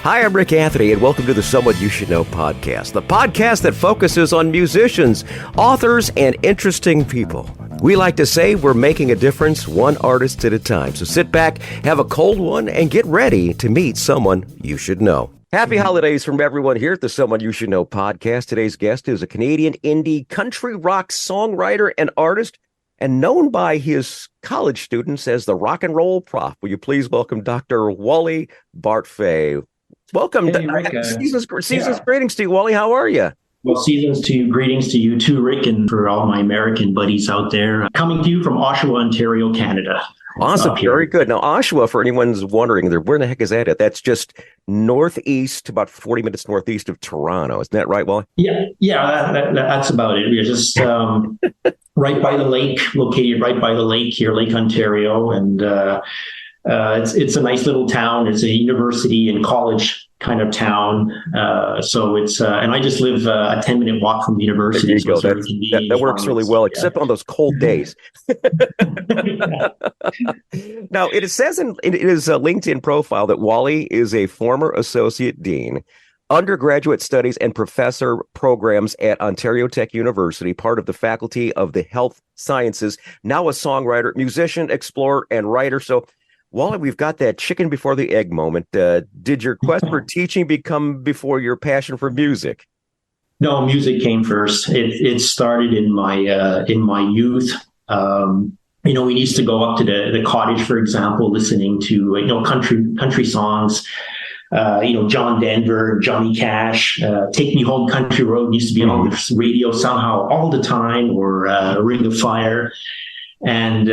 Hi, I'm Rick Anthony, and welcome to the Someone You Should Know podcast, the podcast that focuses on musicians, authors, and interesting people. We like to say we're making a difference one artist at a time. So sit back, have a cold one, and get ready to meet someone you should know. Happy holidays from everyone here at the Someone You Should Know podcast. Today's guest is a Canadian indie country rock songwriter and artist, and known by his college students as the Rock and Roll Prof. Will you please welcome Dr. Wally Bartfay? Welcome. Hey, Rick, season's greetings to you, Wally. How are you? Well, greetings to you too, Rick, and for all my American buddies out there. Coming to you from Oshawa, Ontario, Canada. Awesome. Very good. Now, Oshawa, for anyone's wondering, where the heck is that at? That's just northeast, about 40 minutes northeast of Toronto. Isn't that right, Wally? Yeah, that's about it. We're just right by the lake, located right by the lake here, Lake Ontario, and it's a nice little town. It's a university and college kind of town. So it's, and I just live a 10-minute walk from the university. There you go. That works really well, except on those cold days. Now, it says in his LinkedIn profile that Wally is a former associate dean, undergraduate studies and professor programs at Ontario Tech University, part of the faculty of the health sciences, now a songwriter, musician, explorer, and writer. So, Wally, we've got that chicken before the egg moment. Did your quest for teaching become before your passion for music? No, music came first. It started in my youth. We used to go up to the cottage, for example, listening to country songs. John Denver, Johnny Cash, Take Me Home Country Road used to be on the radio somehow all the time, or Ring of Fire. And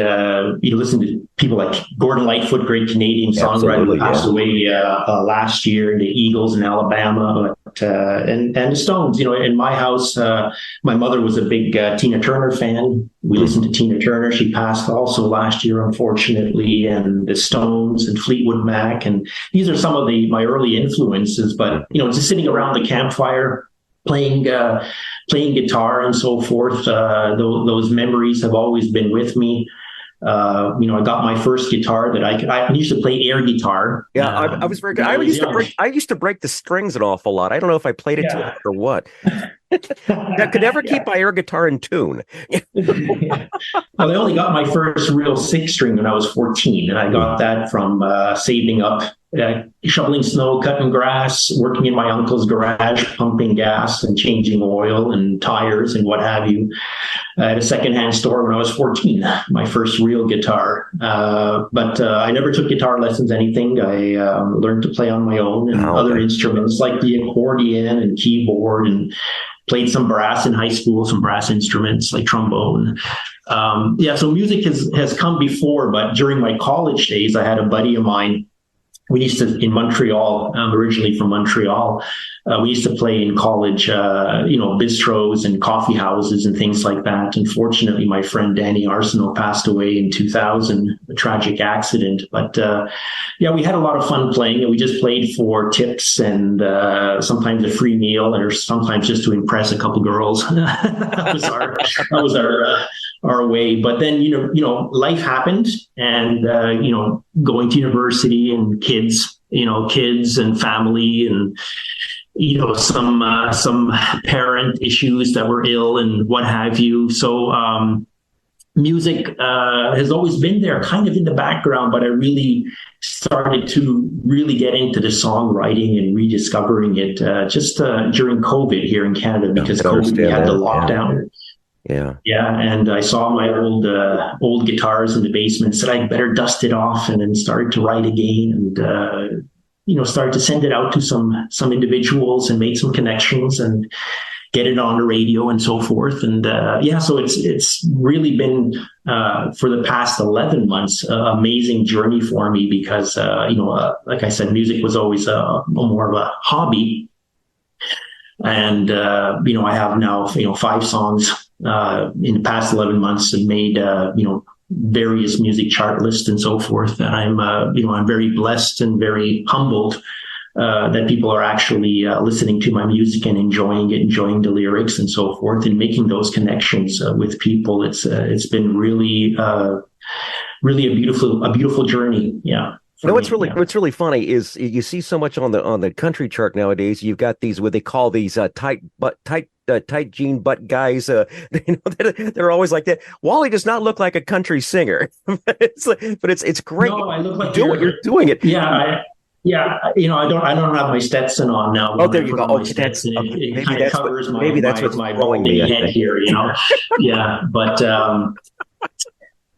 listen to people like Gordon Lightfoot, great Canadian songwriter, who passed away last year. The Eagles in Alabama, and the Stones. In my house, my mother was a big Tina Turner fan. We listened to Tina Turner. She passed also last year, unfortunately. And the Stones and Fleetwood Mac, and these are some of my early influences. But just sitting around the campfire, playing guitar and so forth. Those memories have always been with me. I got my first guitar that I used to play air guitar. Yeah, I was very good. I used to break the strings an awful lot. I don't know if I played it too hard or what. I could never keep my air guitar in tune. Well, I only got my first real six string when I was 14, and I got that from saving up, shoveling snow, cutting grass, working in my uncle's garage, pumping gas and changing oil and tires and what have you, at a secondhand store when I was 14, my first real guitar. But I never took guitar lessons, anything. I learned to play on my own, and other instruments like the accordion and keyboard, and played some brass in high school, some brass instruments like trombone. So music has come before, but during my college days, I had a buddy of mine. We used to, in Montreal, originally from Montreal, we used to play in college, bistros and coffee houses and things like that. Unfortunately, my friend Danny Arsenault passed away in 2000, a tragic accident. But we had a lot of fun playing, and we just played for tips and sometimes a free meal, or sometimes just to impress a couple girls. that was our way. But then, life happened, and, going to university and kids and family, and, some parent issues that were ill and what have you. So, music has always been there, kind of in the background, but I really started to really get into the songwriting and rediscovering it just during COVID here in Canada, because COVID, we had the lockdown. Yeah. And I saw my old guitars in the basement, said I'd better dust it off, and then started to write again, and started to send it out to some individuals and make some connections and get it on the radio and so forth. And so it's really been for the past 11 months amazing journey for me, because like I said, music was always more of a hobby. And I have now 5 songs in the past 11 months, and made various music chart lists and so forth. And I'm very blessed and very humbled that people are actually listening to my music and enjoying it, enjoying the lyrics and so forth, and making those connections with people. It's been really a beautiful journey. Yeah. You know, what's really funny is you see so much on the country chart nowadays. You've got these what they call these tight jean butt guys. They're always like that. Wally does not look like a country singer, but it's great. No, I look like you're doing it. Yeah, I don't have my Stetson on now. Oh, there you go. Okay, it kind of covers my balding head here. Yeah, but.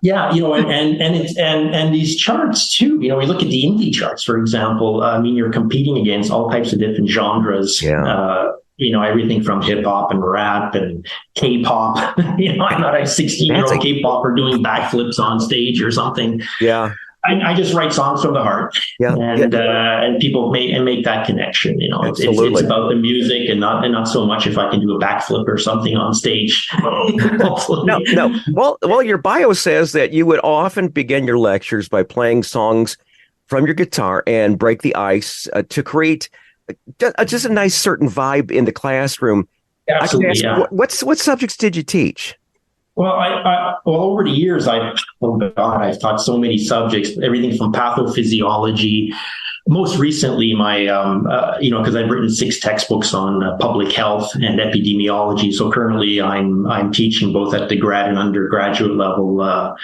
Yeah, and these charts too. We look at the indie charts, for example. You're competing against all types of different genres. Yeah. Everything from hip hop and rap and K-pop. I'm not a 16-year-old K-popper doing backflips on stage or something. Yeah. I just write songs from the heart, and people make that connection. It's about the music and not so much if I can do a backflip or something on stage. No. Well, your bio says that you would often begin your lectures by playing songs from your guitar and break the ice to create just a nice certain vibe in the classroom. Absolutely. What subjects did you teach? Well, over the years, I've taught so many subjects, everything from pathophysiology. Most recently, because I've written 6 textbooks on public health and epidemiology. So currently, I'm teaching both at the grad and undergraduate level.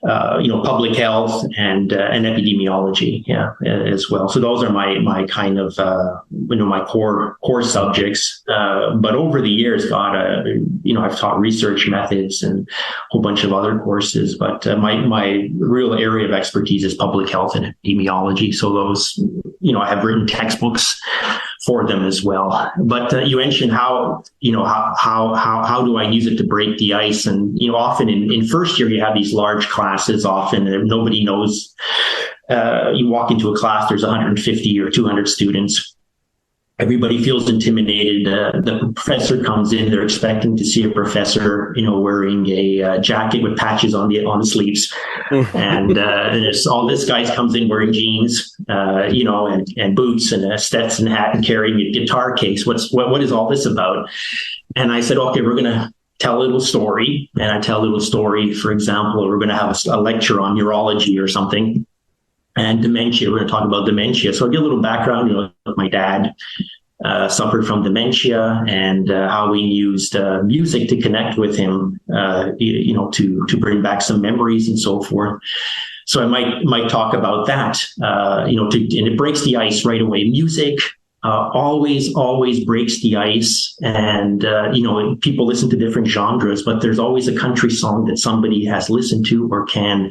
Public health and epidemiology, as well. So those are my kind of, my core subjects. But over the years, I've taught research methods and a whole bunch of other courses. But my real area of expertise is public health and epidemiology. So those, I have written textbooks for them as well. But you mentioned how do I use it to break the ice? And, often in first year, you have these large classes often, and nobody knows. You walk into a class, there's 150 or 200 students. Everybody feels intimidated. The professor comes in, they're expecting to see a professor, wearing a jacket with patches on the sleeves. And there's all this guy comes in wearing jeans, and boots and a Stetson hat and carrying a guitar case. What is all this about? And I said, okay, we're going to tell a little story. And I tell a little story. For example, we're going to have a lecture on neurology or something. And dementia, we're going to talk about dementia. So I get a little background, my dad suffered from dementia and how we used music to connect with him, to bring back some memories and so forth. So I might talk about that, and it breaks the ice right away. Music always breaks the ice, and people listen to different genres, but there's always a country song that somebody has listened to or can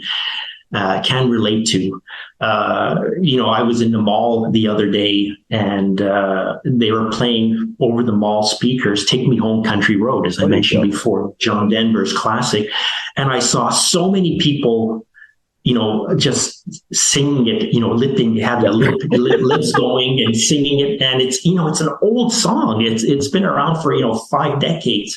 relate to. I was in the mall the other day, and they were playing over the mall speakers "Take Me Home, Country Road," as I mentioned before, John Denver's classic. And I saw so many people, just singing it, lipping, have their lips going and singing it. And it's an old song. It's been around for, 5 decades,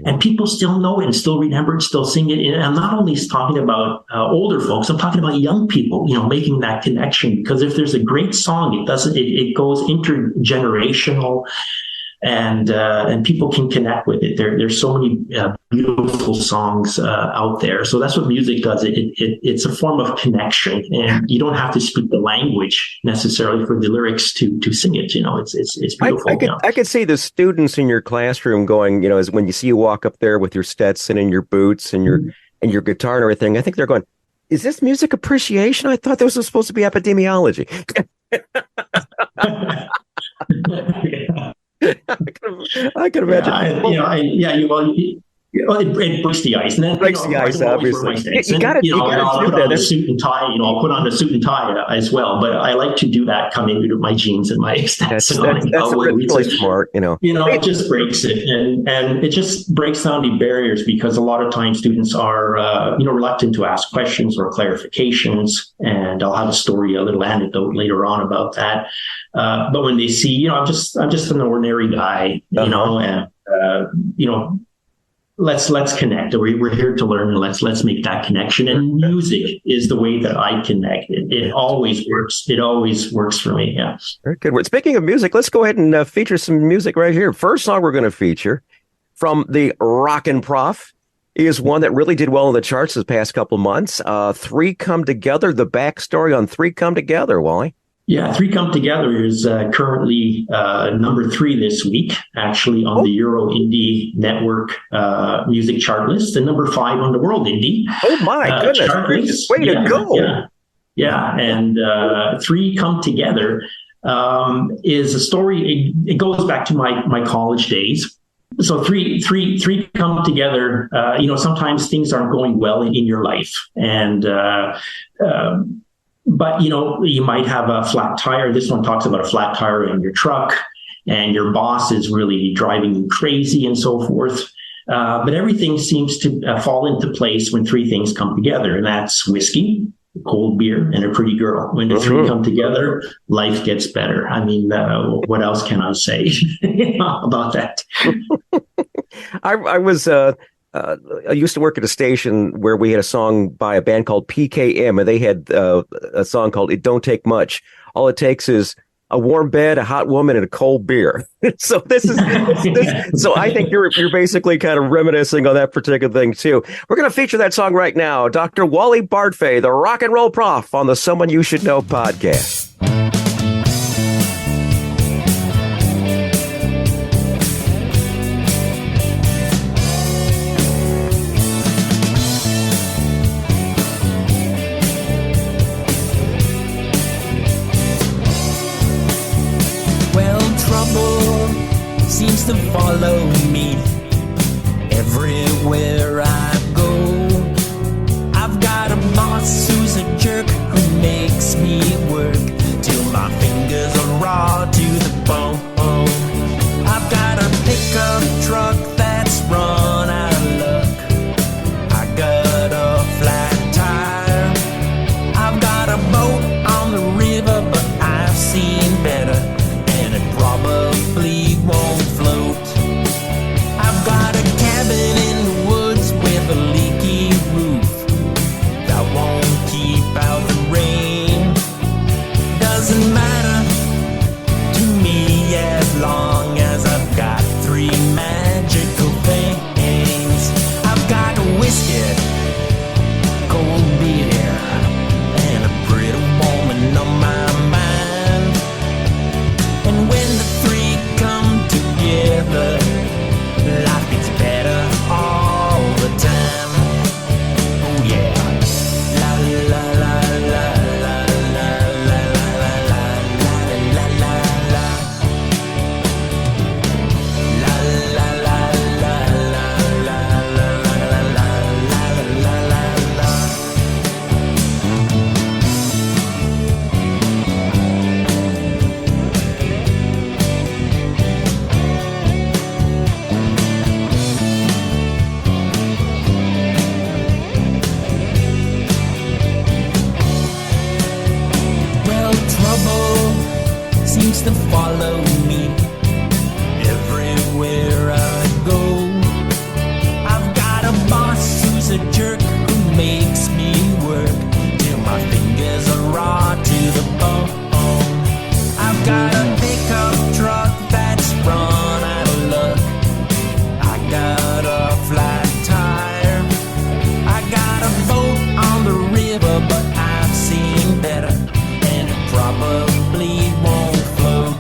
and people still know it and still remember it, still sing it. And I'm not only talking about older folks, I'm talking about young people, making that connection, because if there's a great song, it goes intergenerational. And people can connect with it. There's so many beautiful songs out there. So that's what music does. It's a form of connection, and you don't have to speak the language necessarily for the lyrics to sing it. It's beautiful. I could see the students in your classroom going, as when you see you walk up there with your Stetson and your boots and your guitar and everything. I think they're going, "Is this music appreciation? I thought this was supposed to be epidemiology." I can imagine. It breaks the ice. And then, breaks the ice, obviously. You got to I'll put on a suit and tie. I'll put on a suit and tie as well. But I like to do that coming into my jeans and my Stetson. That's really smart. It just breaks it, and it just breaks down the barriers, because a lot of times students are reluctant to ask questions or clarifications. And I'll have a little anecdote later on about that. But when they see, I'm just an ordinary guy, let's connect. We're here to learn, and let's make that connection. And music is the way that I connect. It always works. It always works for me. Yeah. Very good. Speaking of music, let's go ahead and feature some music right here. First song we're going to feature from the N Prof is one that really did well in the charts this past couple months. Three Come Together, the backstory on Three Come Together, Wally. Yeah, Three Come Together is currently number 3 this week, actually on the Euro Indie Network music chart list, and number 5 on the World Indie. Oh my goodness! Chart list. Way to go! Yeah. And Three Come Together is a story. It goes back to my college days. So three come together. Sometimes things aren't going well in your life, and but you might have a flat tire. This one talks about a flat tire in your truck, and your boss is really driving you crazy and so forth. But everything seems to fall into place when 3 things come together, and that's whiskey, cold beer, and a pretty girl. When the 3 come together, life gets better. I mean, what else can I say about that? I used to work at a station where we had a song by a band called PKM, and they had a song called "It Don't Take Much." All it takes is a warm bed, a hot woman, and a cold beer. So so I think you're basically kind of reminiscing on that particular thing too. We're going to feature that song right now. Dr. Wally Bartfay, the rock and roll prof, on the Someone You Should Know podcast. Seems to follow me everywhere I go. I've got a boss who's a jerk who makes me work till my fingers are raw to the bone. I've got a pickup truck that's run out of luck. I got a flat tire. I've got a boat on the river, but I've seen better, and it probably won't float. I've got a cabin in the woods with a leaky roof that won't keep out the rain. Doesn't matter to me as long as I've got 3 magical things. I've got a whiskey, cold beer, and a pretty woman on my mind. And when the 3 come together, life gets better all the time. Oh yeah. La la la la la la la la la la la la la. La la la la la la la la la la la. Well, trouble seems to follow me everywhere I go. I've got a boss who's a jerk who makes me work till my fingers are raw to the bone. I've got a pickup truck that's run out of luck. I got a flat tire. I got a boat on the river, but I've seen better, and it probably won't float.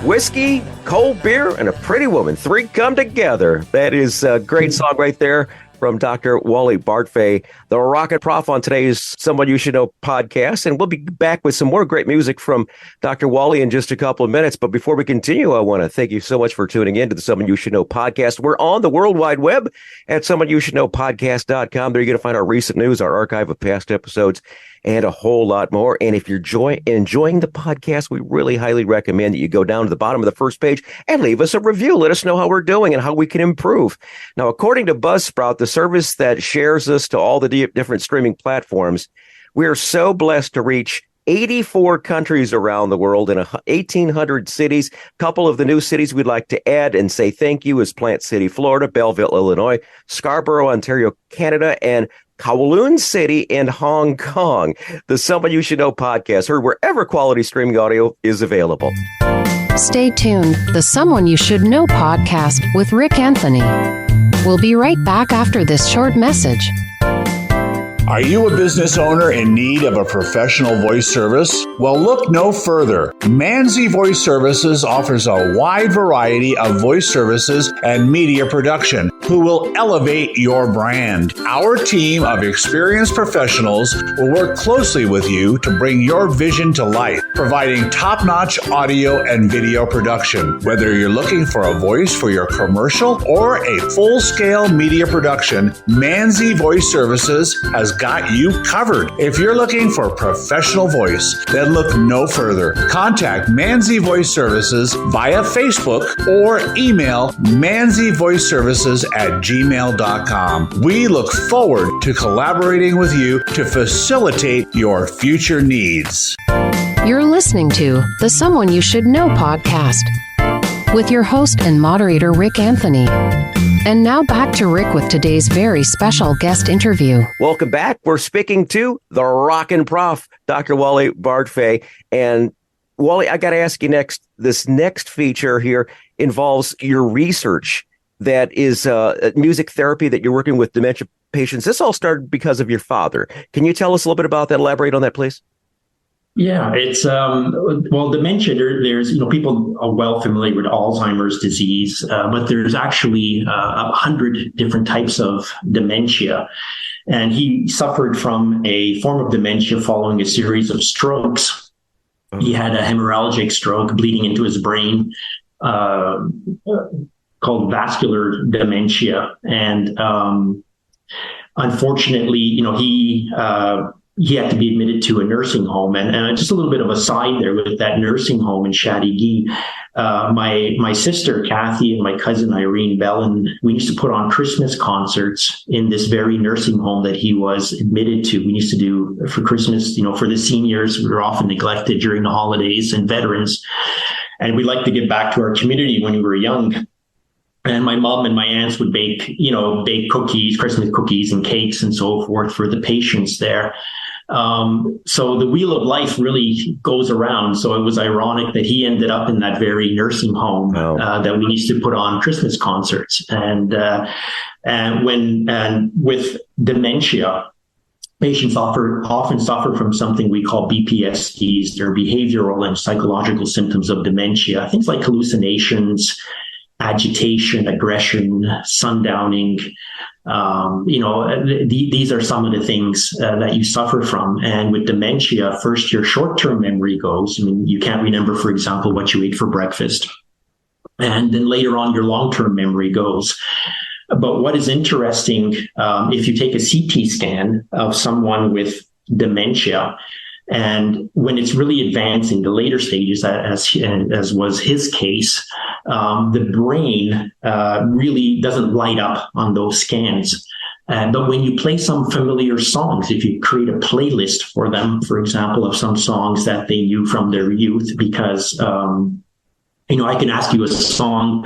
Whiskey, cold beer, and a pretty woman. Three come together. That is a great song right there from Dr. Wally Bartfay, the Rocket Prof, on today's Someone You Should Know podcast. And we'll be back with some more great music from Dr. Wally in just a couple of minutes. But before we continue, I want to thank you so much for tuning in to the Someone You Should Know podcast. We're on the World Wide Web at SomeoneYouShouldKnowPodcast.com. There you're going to find our recent news, our archive of past episodes, and a whole lot more. And if you're enjoying the podcast, we really highly recommend that you go down to the bottom of the first page and leave us a review. Let us know how we're doing and how we can improve. Now, according to Buzzsprout, the service that shares us to all the different streaming platforms, we are so blessed to reach 84 countries around the world in 1,800 cities. A couple of the new cities we'd like to add and say thank you is Plant City, Florida, Belleville, Illinois, Scarborough, Ontario, Canada, and Kowloon City in Hong Kong. The Someone You Should Know podcast, heard wherever quality streaming audio is available. Stay tuned. The Someone You Should Know podcast with Rick Anthony. We'll be right back after this short message. Are you a business owner in need of a professional voice service? Well, look no further. Manzi Voice Services offers a wide variety of voice services and media production who will elevate your brand. Our team of experienced professionals will work closely with you to bring your vision to life, providing top-notch audio and video production. Whether you're looking for a voice for your commercial or a full-scale media production, Manzi Voice Services has got you covered. If you're looking for a professional voice, then look no further. Contact Manzi Voice Services via Facebook or email manzivoiceservices@gmail.com. We look forward to collaborating with you to facilitate your future needs. You're listening to the Someone You Should Know podcast with your host and moderator, Rick Anthony. And now back to Rick with today's very special guest interview. Welcome back. We're speaking to the Rockin' Prof, Dr. Wally Bartfay. And Wally, I got to ask you next, this next feature here involves your research that is music therapy that you're working with dementia patients. This all started because of your father. Can you tell us a little bit about that? Elaborate on that, please. Yeah, it's dementia. There's people are well familiar with Alzheimer's disease, but there's actually 100 different types of dementia, and he suffered from a form of dementia following a series of strokes. He had a hemorrhagic stroke, bleeding into his brain, called vascular dementia, and unfortunately, he had to be admitted to a nursing home. And just a little bit of a side there with that nursing home in Shadigi. My sister, Kathy, and my cousin, Irene Bellin, we used to put on Christmas concerts in this very nursing home that he was admitted to. We used to do for Christmas, for the seniors. We were often neglected during the holidays, and veterans. And we like to give back to our community when we were young. And my mom and my aunts would bake cookies, Christmas cookies and cakes and so forth for the patients there. So the wheel of life really goes around. So it was ironic that he ended up in that very nursing home that we used to put on Christmas concerts. And with dementia, patients often suffer from something we call BPSDs. They're behavioral and psychological symptoms of dementia. Things like hallucinations, agitation, aggression, sundowning. These are some of the things that you suffer from. And with dementia, first your short-term memory goes. You can't remember, for example, what you ate for breakfast. And then later on, your long-term memory goes. But what is interesting, if you take a CT scan of someone with dementia, and when it's really advancing, the later stages, as was his case, the brain really doesn't light up on those scans. But when you play some familiar songs, if you create a playlist for them, for example, of some songs that they knew from their youth, because, I can ask you a song,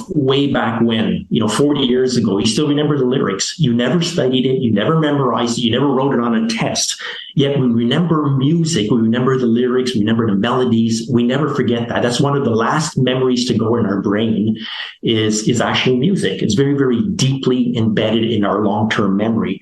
way back when, 40 years ago, you still remember the lyrics. You never studied it. You never memorized it. You never wrote it on a test. Yet we remember music. We remember the lyrics. We remember the melodies. We never forget that. That's one of the last memories to go in our brain is actually music. It's very, very deeply embedded in our long-term memory.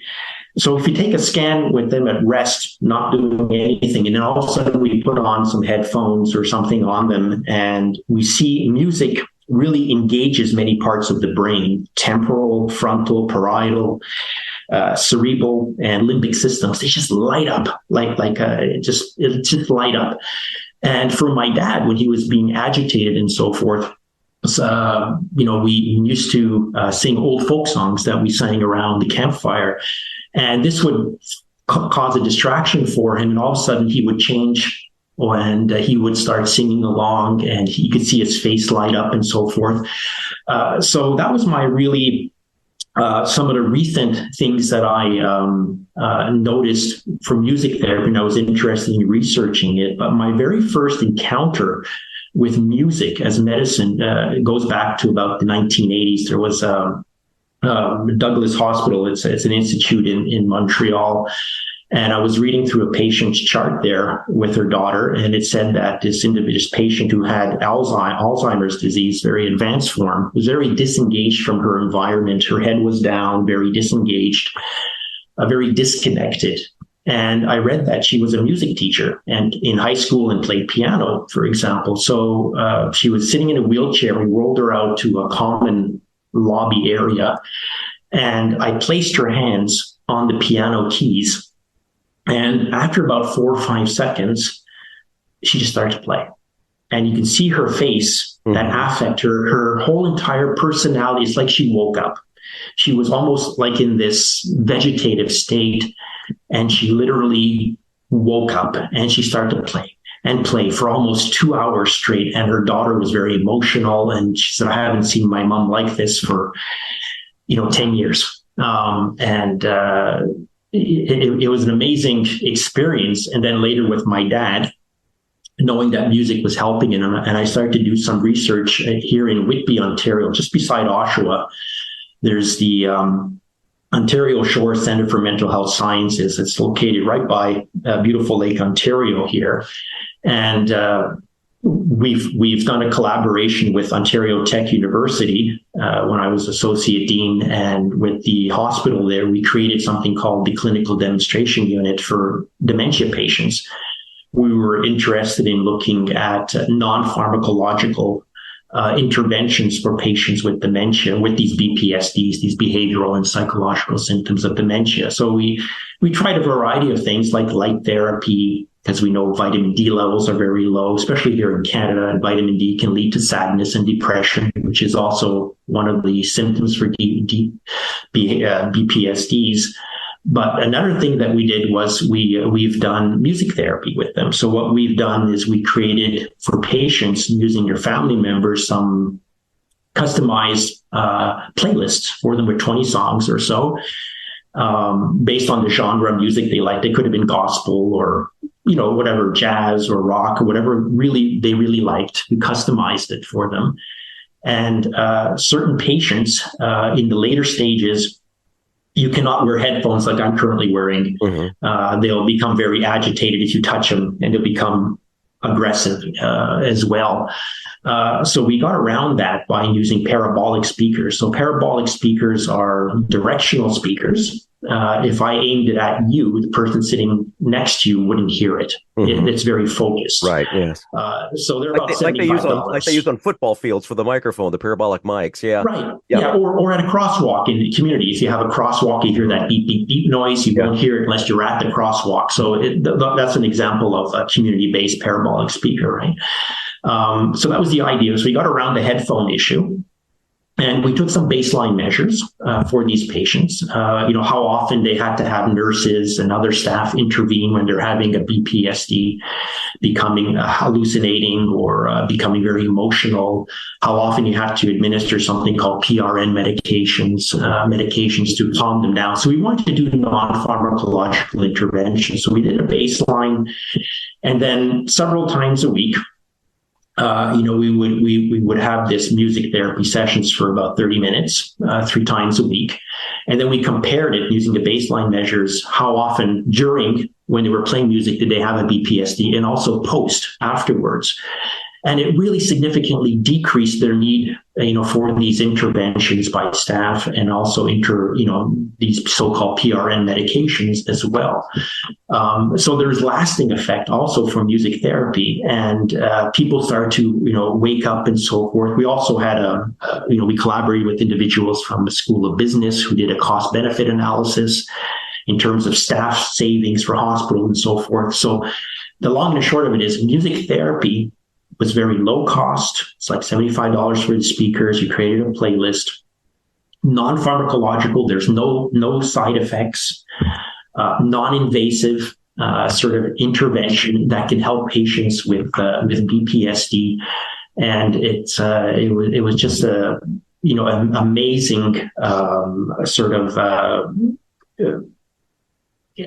So if you take a scan with them at rest, not doing anything, and then all of a sudden we put on some headphones or something on them, and we see music really engages many parts of the brain: temporal, frontal, parietal, cerebral, and limbic systems. They just light up, it just light up. And for my dad, when he was being agitated and so forth, we used to sing old folk songs that we sang around the campfire, and this would cause a distraction for him. And all of a sudden, he would change, and he would start singing along, and you could see his face light up and so forth. So that was my really some of the recent things that I noticed from music therapy, and I was interested in researching it. But my very first encounter with music as medicine goes back to about the 1980s. There was Douglas Hospital. It's an institute in Montreal. And I was reading through a patient's chart there with her daughter, and it said that this patient who had Alzheimer's disease, very advanced form, was very disengaged from her environment. Her head was down, very disengaged, very disconnected. And I read that she was a music teacher and in high school and played piano, for example. So she was sitting in a wheelchair. We rolled her out to a common lobby area, and I placed her hands on the piano keys. And after about 4 or 5 seconds, she just started to play. And you can see her face, that affect, her whole entire personality. It's like she woke up. She was almost like in this vegetative state. And she literally woke up and she started to play for almost 2 hours straight. And her daughter was very emotional. And she said, I haven't seen my mom like this for, 10 years. It was an amazing experience. And then later with my dad, knowing that music was helping him, and I started to do some research here in Whitby, Ontario, just beside Oshawa. There's the Ontario Shore Centre for Mental Health Sciences. It's located right by beautiful Lake Ontario here. And we've done a collaboration with Ontario Tech University when I was associate dean, and with the hospital there, we created something called the Clinical Demonstration Unit for dementia patients. We were interested in looking at non-pharmacological interventions for patients with dementia, with these BPSDs, these behavioral and psychological symptoms of dementia. So we tried a variety of things like light therapy, because we know vitamin D levels are very low, especially here in Canada, and vitamin D can lead to sadness and depression, which is also one of the symptoms for BPSDs. But another thing that we did was we've done music therapy with them. So what we've done is we created for patients using their family members some customized playlists for them with 20 songs or so, based on the genre of music they liked. They could have been gospel or whatever, jazz or rock or whatever they really liked. We customized it for them. And certain patients in the later stages, you cannot wear headphones like I'm currently wearing. They'll become very agitated if you touch them, and they'll become aggressive as well. So we got around that by using parabolic speakers. So parabolic speakers are directional speakers. If I aimed it at you, the person sitting next to you wouldn't hear it. It's very focused. Right. Yes. So they're about $75. Like they use on football fields for the microphone, the parabolic mics. Yeah. Right. Yeah. Or at a crosswalk in the community. If you have a crosswalk, you hear that beep, beep, beep noise. You won't hear it unless you're at the crosswalk. So that's an example of a community-based parabolic speaker, right? So that was the idea. So we got around the headphone issue. And we took some baseline measures for these patients, how often they had to have nurses and other staff intervene when they're having a BPSD, becoming hallucinating or becoming very emotional, how often you have to administer something called PRN medications to calm them down. So we wanted to do non-pharmacological intervention. So we did a baseline, and then several times a week, we would have this music therapy sessions for about 30 minutes, 3 times a week. And then we compared it using the baseline measures, how often during when they were playing music did they have a BPSD, and also post afterwards. And it really significantly decreased their need, for these interventions by staff, and also these so-called PRN medications as well. So there's lasting effect also from music therapy, and people start to, wake up and so forth. We also had we collaborated with individuals from the School of Business who did a cost-benefit analysis in terms of staff savings for hospitals and so forth. So the long and short of it is music therapy was very low cost. It's like $75 for the speakers. You created a playlist, non-pharmacological. There's no side effects, non-invasive sort of intervention that can help patients with BPSD. And it was just an amazing sort of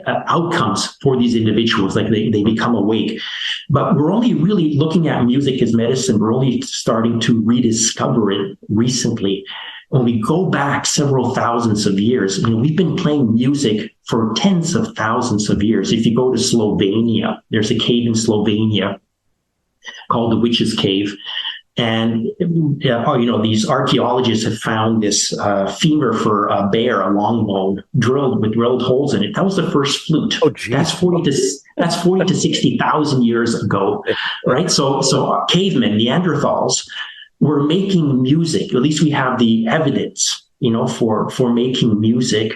outcomes for these individuals. Like they become awake. But we're only really looking at music as medicine. We're only starting to rediscover it recently. When we go back several thousands of years, we've been playing music for tens of thousands of years. If you go to Slovenia, there's a cave in Slovenia called the Witch's Cave. And, these archaeologists have found this femur for a bear, a long bone, drilled holes in it. That was the first flute. Oh, geez. That's 40 to 60,000 years ago, right? So cavemen, Neanderthals, were making music. At least we have the evidence, for making music.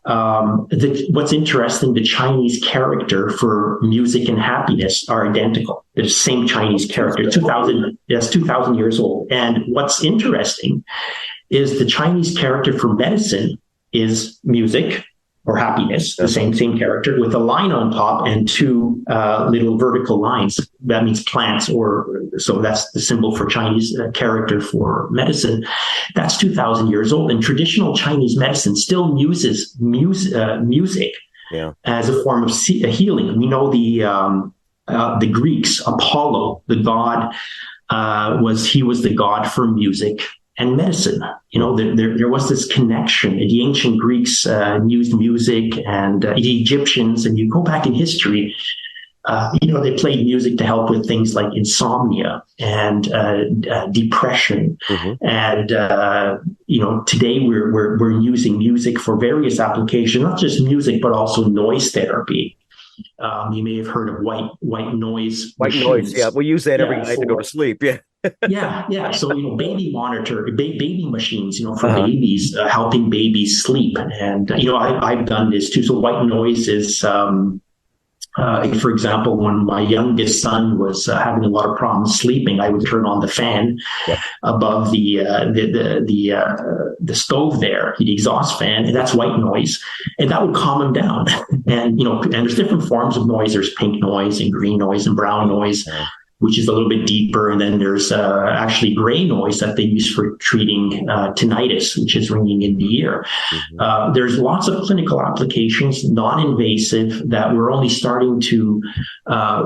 What's interesting, the Chinese character for music and happiness are identical. They're the same Chinese character, 2,000 years old. And what's interesting is the Chinese character for medicine is music or happiness, the same character, with a line on top and two little vertical lines. That means plants, so that's the symbol for Chinese character for medicine. That's 2,000 years old. And traditional Chinese medicine still uses music as a form of healing. We know the Greeks, Apollo, the god, was the god for music and medicine. There was this connection. The ancient Greeks used music, and the Egyptians, and you go back in history, they played music to help with things like insomnia and depression. Mm-hmm. And, today we're using music for various applications, not just music, but also noise therapy. You may have heard of white noise. White noise, yeah. We use that every night to go to sleep, yeah. Yeah. So, baby monitor, baby machines, for babies, helping babies sleep. And, I've done this too. So white noise is, for example, when my youngest son was having a lot of problems sleeping, I would turn on the fan above the stove there, the exhaust fan, and that's white noise, and that would calm him down. And and there's different forms of noise. There's pink noise and green noise and brown noise, which is a little bit deeper. And then there's actually gray noise that they use for treating tinnitus, which is ringing in the ear. Mm-hmm. There's lots of clinical applications, non-invasive, that we're only starting to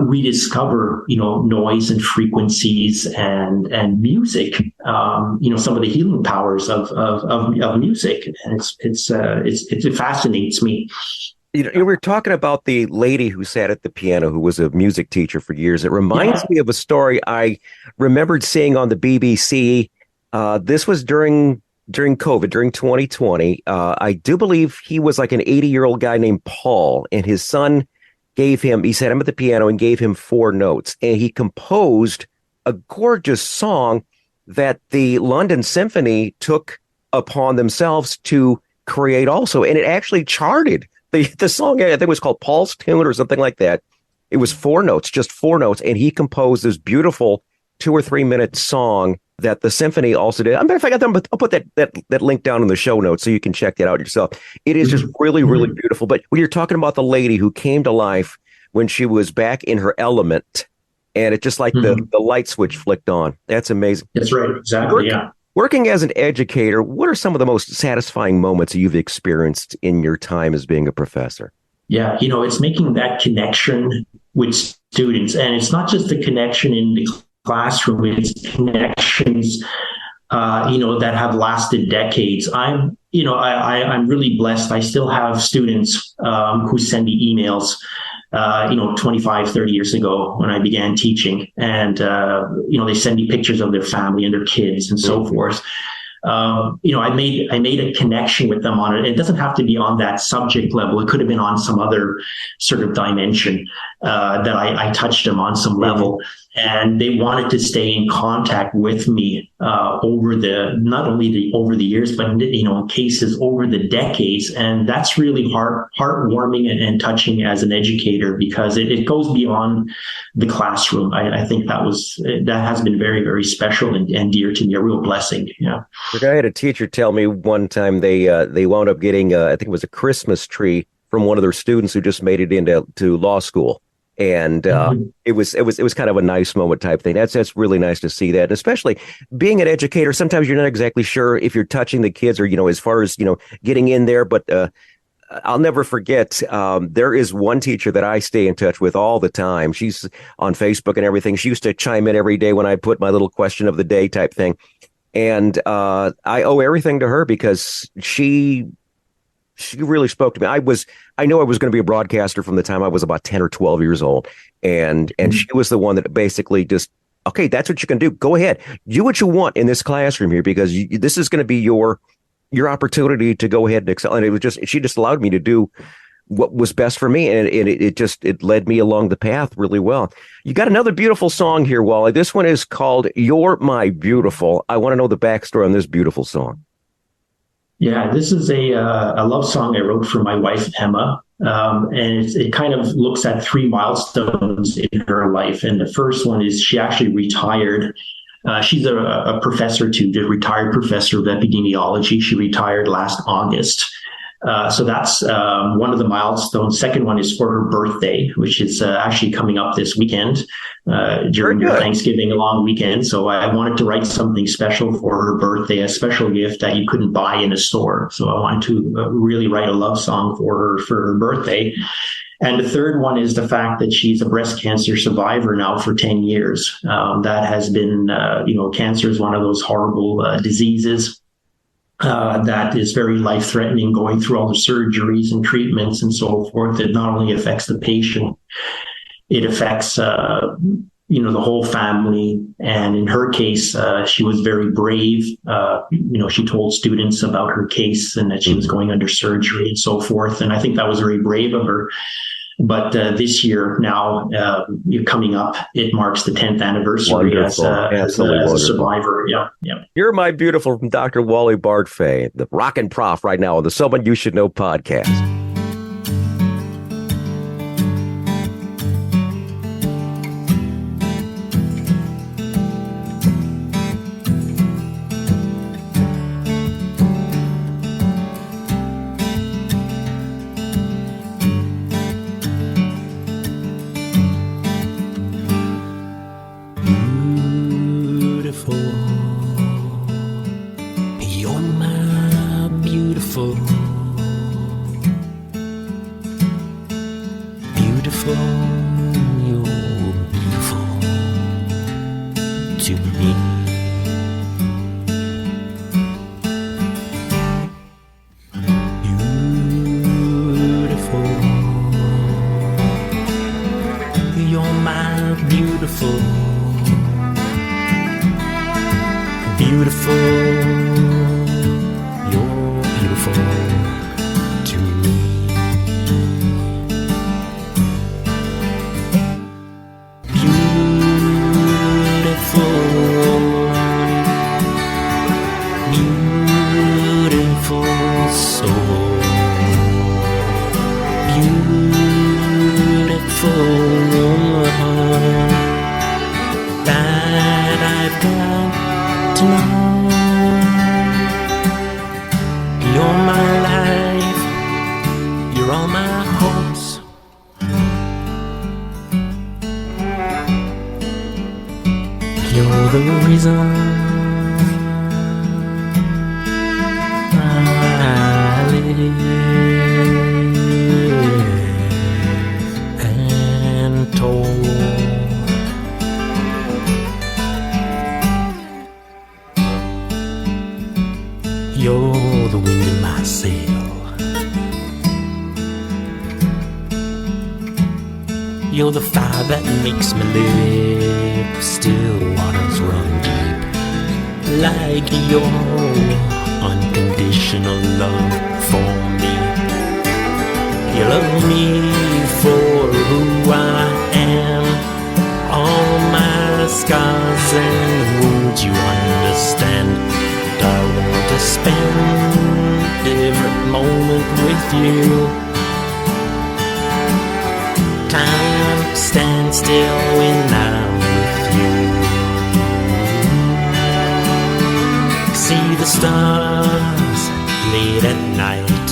rediscover, noise and frequencies and music, some of the healing powers of music. And it fascinates me. We were talking about the lady who sat at the piano, who was a music teacher for years. It reminds me of a story I remembered seeing on the BBC. This was during COVID, during 2020. I do believe he was like an 80-year-old guy named Paul, and his son he sat him at the piano and gave him 4 notes, and he composed a gorgeous song that the London Symphony took upon themselves to create also, and it actually charted. The song, I think it was called Paul's Tune or something like that. It was 4 notes, just 4 notes. And he composed this beautiful 2 or 3 minute song that the symphony also did. I'm if I got them, but I'll put that link down in the show notes so you can check that out yourself. It is just really, really beautiful. But when you're talking about the lady who came to life when she was back in her element, and it just like the light switch flicked on. That's amazing. That's right. Exactly. Yeah. Working as an educator, what are some of the most satisfying moments you've experienced in your time as being a professor? Yeah, it's making that connection with students. And it's not just the connection in the classroom, it's connections, that have lasted decades. I'm really blessed. I still have students who send me emails 25, 30 years ago when I began teaching. And, they send me pictures of their family and their kids and so forth. I made a connection with them on it. It doesn't have to be on that subject level. It could have been on some other sort of dimension that I touched them on some level. And they wanted to stay in contact with me not only over the years, but in cases over the decades. And that's really heartwarming and touching as an educator, because it goes beyond the classroom. I think that has been very, very special and dear to me, a real blessing. Yeah. I had a teacher tell me one time they wound up getting I think it was a Christmas tree from one of their students who just made it into law school. And it was kind of a nice moment type thing. That's really nice to see that. And especially being an educator, sometimes you're not exactly sure if you're touching the kids or, as far as, getting in there. But I'll never forget, there is one teacher that I stay in touch with all the time. She's on Facebook and everything. She used to chime in every day when I put my little question of the day type thing. And I owe everything to her, because she really spoke to me. I know I was going to be a broadcaster from the time I was about 10 or 12 years old. And she was the one that basically just, okay, that's what you can do. Go ahead. Do what you want in this classroom here, because this is going to be your opportunity to go ahead and excel. And she just allowed me to do what was best for me. And it led me along the path really well. You got another beautiful song here, Wally. This one is called You're My Beautiful. I want to know the backstory on this beautiful song. Yeah, this is a love song I wrote for my wife, Emma. And it kind of looks at 3 milestones in her life. And the first one is she actually retired. She's a professor the retired professor of epidemiology. She retired last August. So that's one of the milestones. Second one is for her birthday, which is actually coming up this weekend during your Thanksgiving long weekend. So I wanted to write something special for her birthday, a special gift that you couldn't buy in a store. So I wanted to really write a love song for her birthday. And the third one is the fact that she's a breast cancer survivor now for 10 years. That has been, cancer is one of those horrible diseases. That is very life-threatening, going through all the surgeries and treatments and so forth. It not only affects the patient, it affects, the whole family. And in her case, she was very brave. She told students about her case and that she was going under surgery and so forth. And I think that was very brave of her. But this year now, coming up, it marks the 10th anniversary as a survivor. Yeah. You're My Beautiful from Dr. Wally Bartfay, the rockin' prof right now on the Someone You Should Know podcast. You're the fire that makes me live. Still waters run deep. Like your unconditional love for me. You love me for who I am. All my scars and wounds you understand. And I want to spend every moment with you. Time stands still when I'm with you. See the stars late at night.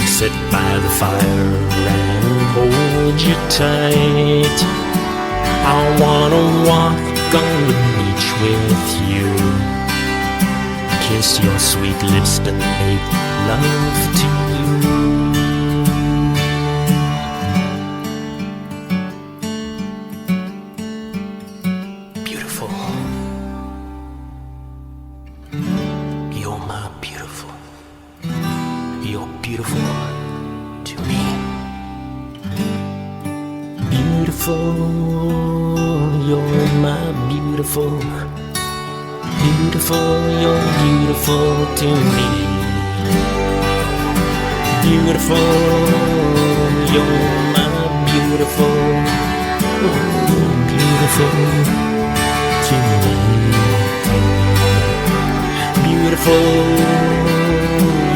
Sit by the fire and hold you tight. I wanna walk on the beach with you. Kiss your sweet lips and make love to you. Beautiful. You're my beautiful. You're beautiful to me. Beautiful, you're my beautiful. Beautiful, you're beautiful to me. Beautiful, you're my beautiful. Oh, beautiful to me. Beautiful,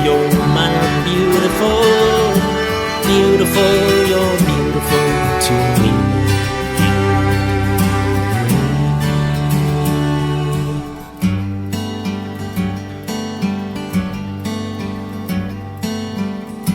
you're my beautiful. Beautiful, you're beautiful to me.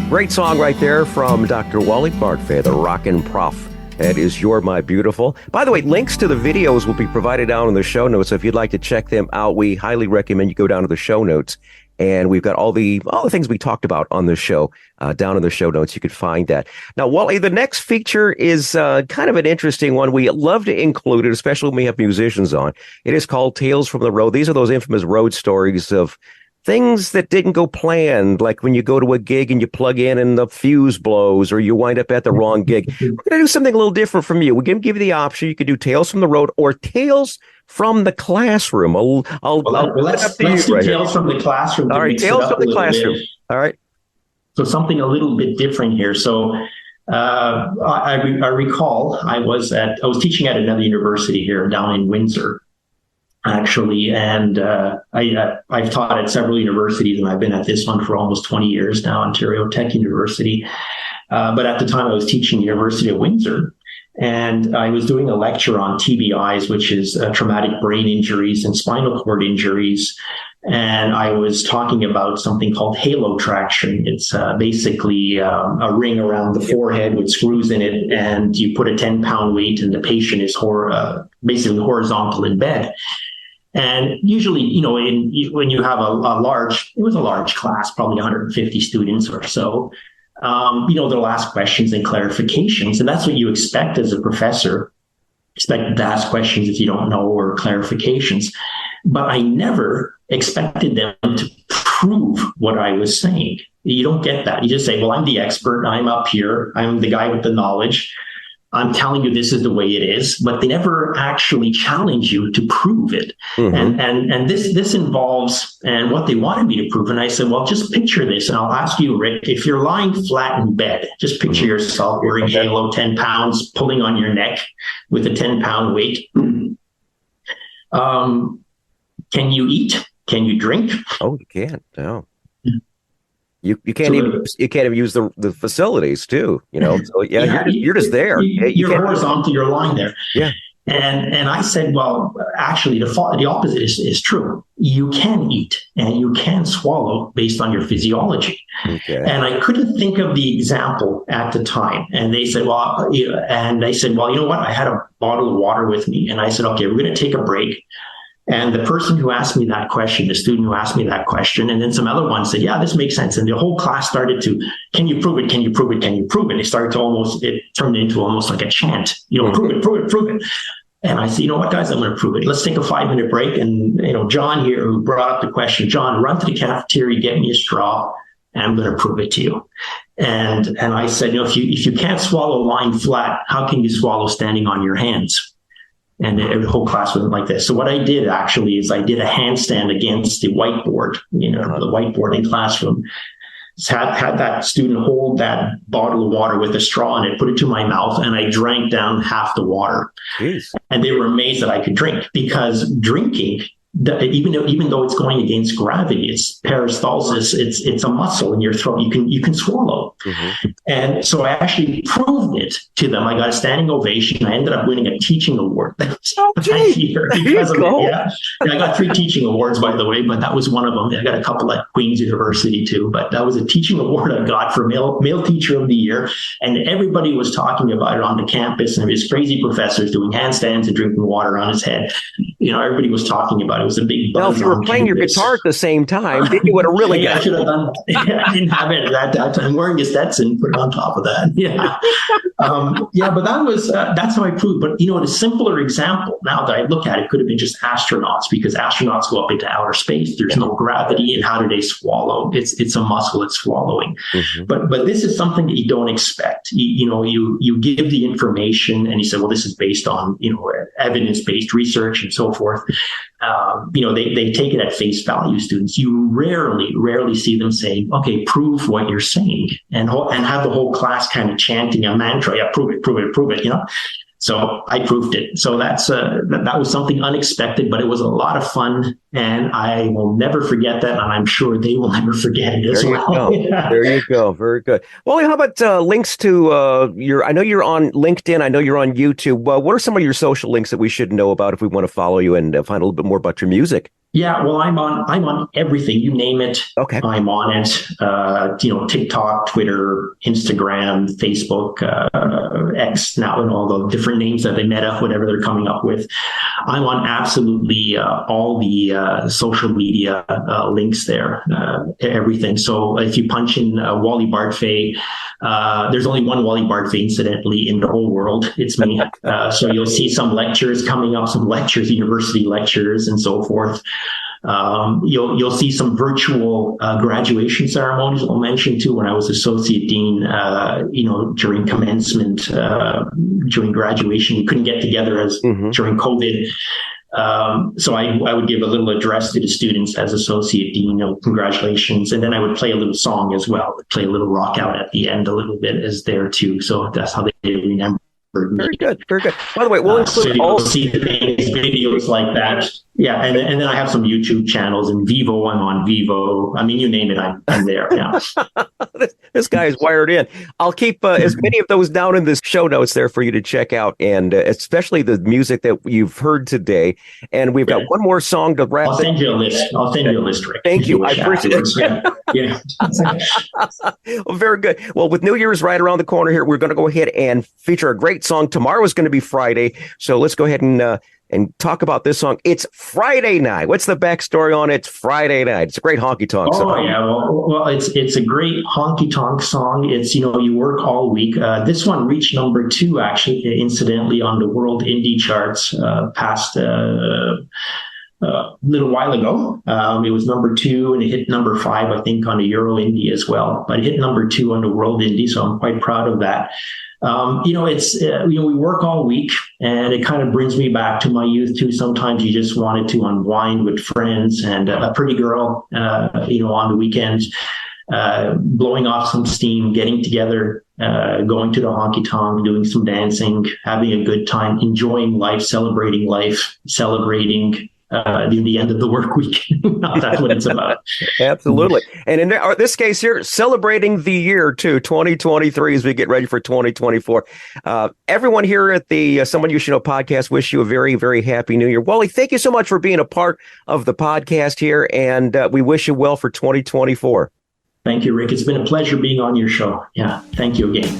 Great song right there from Dr. Wally Bartfay, the Rockin' Prof. That is You're My Beautiful. By the way, links to the videos will be provided down in the show notes. So if you'd like to check them out, we highly recommend you go down to the show notes. And we've got all the things we talked about on the show down in the show notes. You could find that. Now, Wally, the next feature is kind of an interesting one. We love to include it, especially when we have musicians on. It is called Tales from the Road. These are those infamous road stories of things that didn't go planned, like when you go to a gig and you plug in and the fuse blows or you wind up at the wrong gig. We're going to do something a little different from you. We're going to give you the option. You could do Tales from the Road or Tales from the Classroom. Let's do Tales from the Classroom. All right, Tales from the Classroom. All right. So something a little bit different here. So I recall I was teaching at another university here down in Windsor, actually, and I've taught at several universities, and I've been at this one for almost 20 years now, Ontario Tech University. But at the time, I was teaching University of Windsor, and I was doing a lecture on TBIs, which is traumatic brain injuries and spinal cord injuries. And I was talking about something called halo traction. It's basically a ring around the forehead with screws in it, and you put a 10-pound weight, and the patient is basically horizontal in bed. And usually, when you have a large class, probably 150 students or so, they'll ask questions and clarifications. And that's what you expect as a professor, expect to ask questions if you don't know or clarifications. But I never expected them to prove what I was saying. You don't get that. You just say, well, I'm the expert. I'm up here. I'm the guy with the knowledge. I'm telling you this is the way it is, but they never actually challenge you to prove it. Mm-hmm. And this involves, and what they wanted me to prove. And I said, well, just picture this. And I'll ask you, Rick, if you're lying flat in bed, just picture yourself wearing halo, 10 pounds, pulling on your neck with a 10-pound weight. Can you eat? Can you drink? Oh, you can't. No. You can't even use the facilities too, So you're just there. You're horizontal. You're lying there. Yeah. And I said, well, actually, the opposite is true. You can eat and you can swallow based on your physiology. Okay. And I couldn't think of the example at the time. And they said, well, you know what? I had a bottle of water with me, and I said, okay, we're going to take a break. And the person who asked me that question, the student who asked me that question, and then some other ones said, yeah, this makes sense. And the whole class started to, can you prove it? Can you prove it? Can you prove it? It turned into almost like a chant, prove it, prove it, prove it. And I said, you know what, guys, I'm going to prove it. Let's take a 5-minute break. And, John here, who brought up the question, John, run to the cafeteria, get me a straw, and I'm going to prove it to you. And I said, if you can't swallow lying flat, how can you swallow standing on your hands? And the whole class went like this. So what I did actually is I did a handstand against the whiteboard, the whiteboard in classroom. Had that student hold that bottle of water with a straw in it, put it to my mouth, and I drank down half the water. Jeez. And they were amazed that I could drink, because drinking, even though it's going against gravity, it's peristalsis, it's a muscle in your throat. You can swallow. Mm-hmm. And so I actually proved it to them. I got a standing ovation. I ended up winning a teaching award that year because of it. Yeah. I got 3 teaching awards, by the way, but that was one of them. I got a couple at Queen's University too, but that was a teaching award I got for male teacher of the year. And everybody was talking about it on the campus, and his crazy professors doing handstands and drinking water on his head. Everybody was talking about it. It was a big buzz. Well, if you were playing your guitar at the same time, then you would have really got I should have done. I didn't have it at that time. I'm wearing a Stetson, put it on top of that. Yeah. But that was, that's how I proved. But, a simpler example now that I look at it could have been just astronauts, because astronauts go up into outer space. There's no gravity. And how do they swallow? It's a muscle, it's swallowing. Mm-hmm. But this is something that you don't expect. You give the information and you say, well, this is based on, evidence-based research and so forth. They take it at face value, students. You rarely see them saying, okay, prove what you're saying, and have the whole class kind of chanting a mantra. Yeah, prove it. So I proved it. So that was something unexpected, but it was a lot of fun, and I will never forget that, and I'm sure they will never forget it as well. Yeah. There you go. Very good. Well, how about links to I know you're on LinkedIn. I know you're on YouTube. What are some of your social links that we should know about if we want to follow you and find a little bit more about your music? Yeah, well, I'm on everything. You name it. Okay. I'm on it. TikTok, Twitter, Instagram, Facebook, X now, and all the different names that they Meta, whatever they're coming up with. I'm on absolutely all the social media links there, everything. So if you punch in Wally Bartfay, there's only one Wally Bartfay, incidentally, in the whole world. It's me. So you'll see some lectures coming up, university lectures and so forth. You'll see some virtual graduation ceremonies. I'll mention too, when I was associate dean, during commencement, during graduation, we couldn't get together during COVID. So I would give a little address to the students as associate dean, congratulations. And then I would play a little song as well, play a little rock out at the end a little bit as there too. So that's how they remember. Very good. By the way, we'll include all videos like that. Yeah, and then I have some YouTube channels and Vivo. I'm on Vivo. I mean, you name it, I'm there. Yeah. This guy is wired in. I'll keep as many of those down in the show notes there for you to check out, and especially the music that you've heard today. And we've got one more song to wrap. I'll send you a list. Rick. Thank you. I appreciate it. Yeah. Well, very good. Well, with New Year's right around the corner here, we're going to go ahead and feature a great song. Tomorrow is going to be Friday, so let's go ahead and talk about this song. It's Friday night. What's the backstory on it? It's Friday night. It's a great honky-tonk song. Oh, yeah. Well, it's a great honky-tonk song. It's, you work all week. This one reached number 2, actually, incidentally, on the world indie charts past a little while ago. It was number 2, and it hit number 5, I think, on the Euro Indie as well. But it hit number 2 on the world indie, so I'm quite proud of that. We work all week, and it kind of brings me back to my youth too. Sometimes you just wanted to unwind with friends and a pretty girl, on the weekends, blowing off some steam, getting together, going to the honky tonk, doing some dancing, having a good time, enjoying life, celebrating the end of the work week. That's what it's about. Absolutely. And in this case here, celebrating the year too, 2023, as we get ready for 2024. Everyone here at the Someone You Should Know podcast wish you a very, very happy new year. Wally, thank you so much for being a part of the podcast here, and we wish you well for 2024. Thank you, Rick. It's been a pleasure being on your show. Yeah. Thank you again.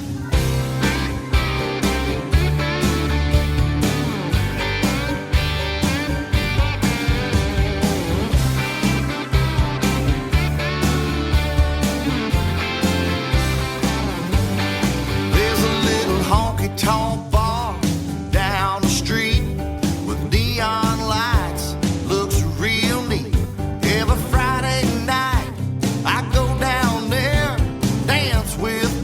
With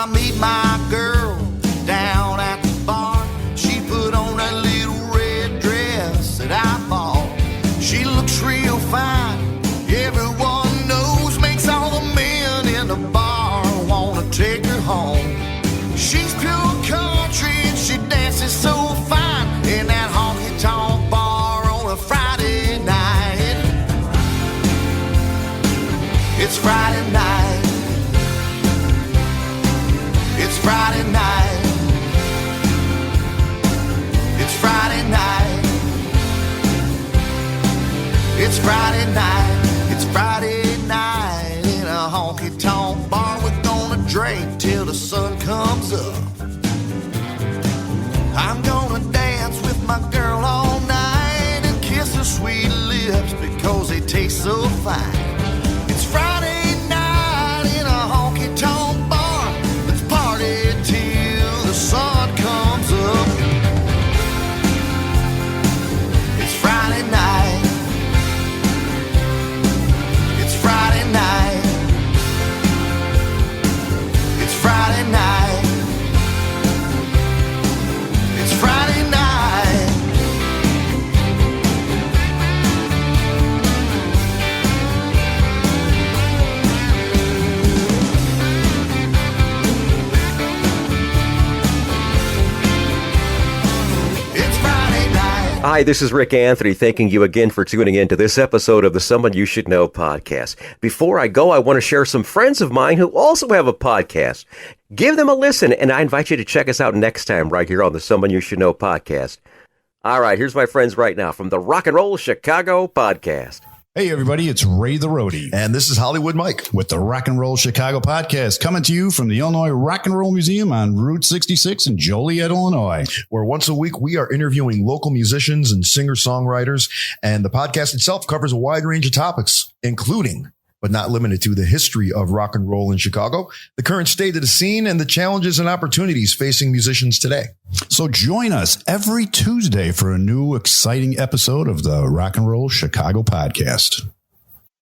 I meet my girl down at the bar. She put on a little red dress that I bought. She looks real fine, everyone knows, makes all the men in the bar wanna take her home. She's pure country and she dances so fine in that honky-tonk bar on a Friday night. It's Friday night. It's Friday night. It's Friday night. It's Friday night. It's Friday night in a honky-tonk bar. We're gonna drink till the sun comes up. I'm gonna dance with my girl all night and kiss her sweet lips because they taste so fine. It's Friday night in a honky-tonk bar. Let's party till the sun comes up. It's Friday night. It's Friday night. It's Friday night. It's Friday night. It's Friday night. Hi, this is Rick Anthony, thanking you again for tuning in to this episode of the Someone You Should Know podcast. Before I go, I want to share some friends of mine who also have a podcast. Give them a listen, and I invite you to check us out next time right here on the Someone You Should Know podcast. All right, here's my friends right now from the Rock and Roll Chicago podcast. Hey, everybody, it's Ray the Roadie. And this is Hollywood Mike with the Rock and Roll Chicago podcast, coming to you from the Illinois Rock and Roll Museum on Route 66 in Joliet, Illinois. where once a week we are interviewing local musicians and singer-songwriters. And the podcast itself covers a wide range of topics, including, but not limited to, the history of rock and roll in Chicago, the current state of the scene, and the challenges and opportunities facing musicians today. So join us every Tuesday for a new exciting episode of the Rock and Roll Chicago podcast.